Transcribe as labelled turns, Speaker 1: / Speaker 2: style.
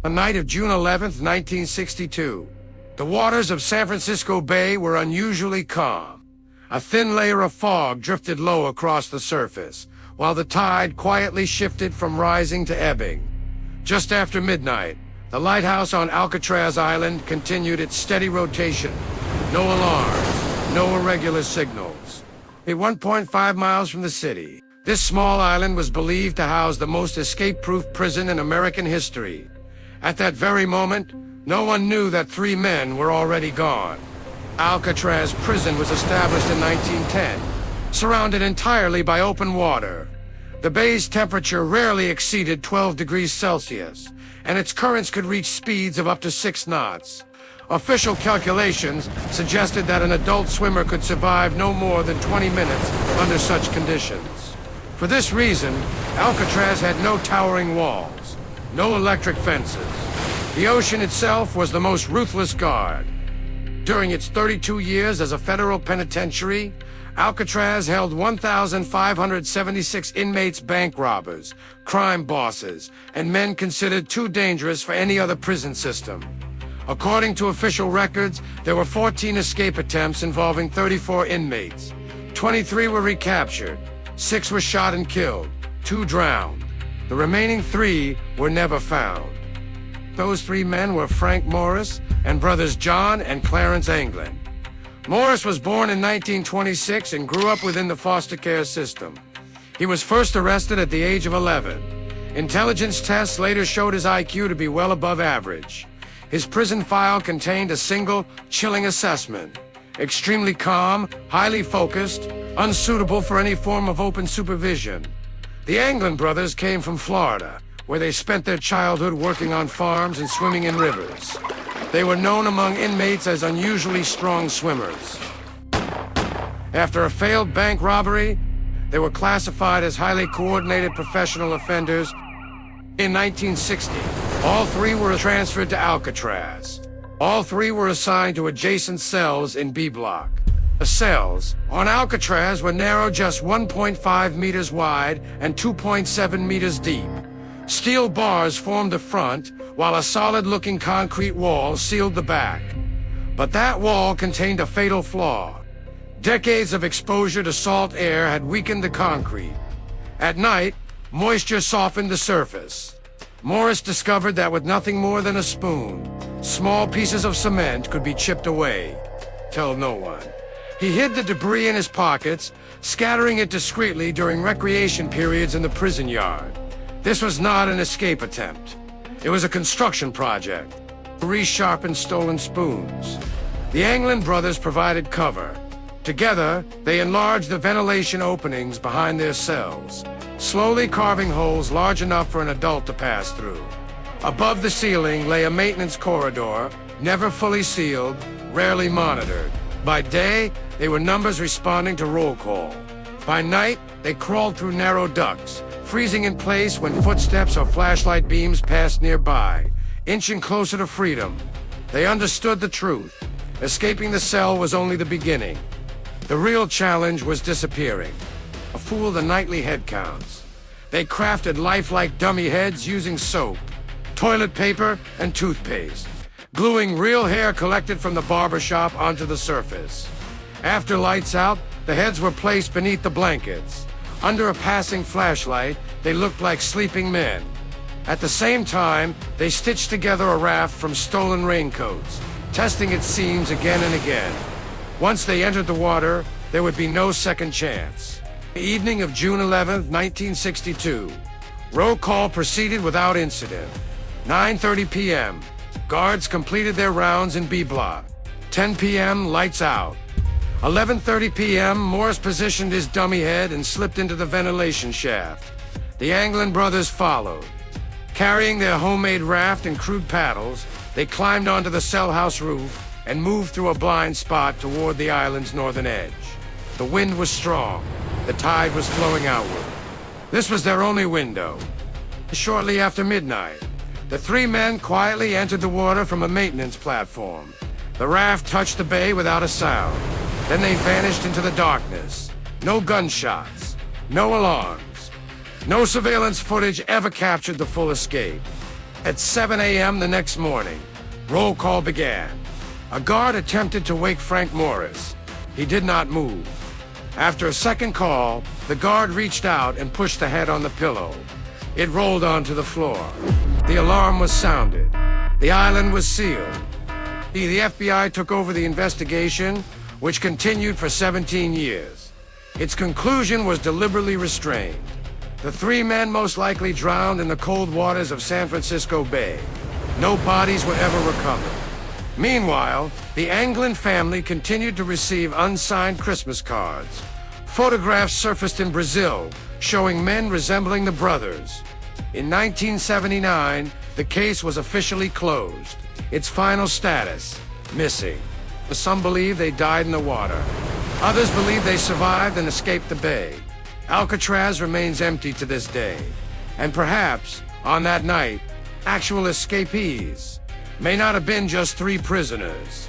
Speaker 1: The night of June 11th, 1962. The waters of San Francisco Bay were unusually calm. A thin layer of fog drifted low across the surface, while the tide quietly shifted from rising to ebbing. Just after midnight, the lighthouse on Alcatraz Island continued its steady rotation. No alarms, no irregular signals. At 1.5 miles from the city, this small island was believed to house the most escape-proof prison in American history. At that very moment, no one knew that 3 men were already gone. Alcatraz prison was established in 1910, surrounded entirely by open water. The bay's temperature rarely exceeded 12 degrees Celsius, and its currents could reach speeds of up to 6 knots. Official calculations suggested that an adult swimmer could survive no more than 20 minutes under such conditions. For this reason, Alcatraz had no towering walls, no electric fences. The ocean itself was the most ruthless guard. During its 32 years as a federal penitentiary, Alcatraz held 1,576 inmates, bank robbers, crime bosses, and men considered too dangerous for any other prison system. According to official records, there were 14 escape attempts involving 34 inmates. 23 were recaptured, 6 were shot and killed, 2 drowned. The remaining 3 were never found. Those 3 men were Frank Morris and brothers John and Clarence Anglin. Morris was born in 1926 and grew up within the foster care system. He was first arrested at the age of 11. Intelligence tests later showed his IQ to be well above average. His prison file contained a single, chilling assessment: extremely calm, highly focused, unsuitable for any form of open supervision. The Anglin brothers came from Florida, where they spent their childhood working on farms and swimming in rivers. They were known among inmates as unusually strong swimmers. After a failed bank robbery, they were classified as highly coordinated professional offenders. In 1960, all 3 were transferred to Alcatraz. All 3 were assigned to adjacent cells in B Block. The cells on Alcatraz were narrow, just 1.5 meters wide and 2.7 meters deep. Steel bars formed the front, while a solid-looking concrete wall sealed the back. But that wall contained a fatal flaw. Decades of exposure to salt air had weakened the concrete. At night, moisture softened the surface. Morris discovered that with nothing more than a spoon, small pieces of cement could be chipped away. Tell no one. He hid the debris in his pockets, scattering it discreetly during recreation periods in the prison yard. This was not an escape attempt. It was a construction project to resharpen stolen spoons. The Anglin brothers provided cover. Together, they enlarged the ventilation openings behind their cells, slowly carving holes large enough for an adult to pass through. Above the ceiling lay a maintenance corridor, never fully sealed, rarely monitored. By day, they were numbers responding to roll call. By night, they crawled through narrow ducts, freezing in place when footsteps or flashlight beams passed nearby, inching closer to freedom. They understood the truth. Escaping the cell was only the beginning. The real challenge was disappearing. A fool the nightly head counts. They crafted lifelike dummy heads using soap, toilet paper, and toothpaste, gluing real hair collected from the barbershop onto the surface. After lights out, the heads were placed beneath the blankets. Under a passing flashlight, they looked like sleeping men. At the same time, they stitched together a raft from stolen raincoats, testing its seams again and again. Once they entered the water, there would be no second chance. The evening of June 11, 1962. Roll call proceeded without incident. 9:30 p.m. Guards completed their rounds in B Block. 10 p.m. lights out. 11:30 p.m. Morris positioned his dummy head and slipped into the ventilation shaft. The Anglin brothers followed. Carrying their homemade raft and crude paddles, they climbed onto the cell house roof and moved through a blind spot toward the island's northern edge. The wind was strong. The tide was flowing outward. This was their only window. Shortly after midnight, the 3 men quietly entered the water from a maintenance platform. The raft touched the bay without a sound. Then they vanished into the darkness. No gunshots, no alarms. No surveillance footage ever captured the full escape. At 7 a.m. the next morning, roll call began. A guard attempted to wake Frank Morris. He did not move. After a second call, the guard reached out and pushed the head on the pillow. It rolled onto the floor. The alarm was sounded. The island was sealed. The FBI took over the investigation, which continued for 17 years. Its conclusion was deliberately restrained. The 3 men most likely drowned in the cold waters of San Francisco Bay. No bodies were ever recovered. Meanwhile, the Anglin family continued to receive unsigned Christmas cards. Photographs surfaced in Brazil, showing men resembling the brothers. In 1979, the case was officially closed. Its final status: missing. Some believe they died in the water. Others believe they survived and escaped the bay. Alcatraz remains empty to this day. And perhaps, on that night, actual escapees may not have been just 3 prisoners.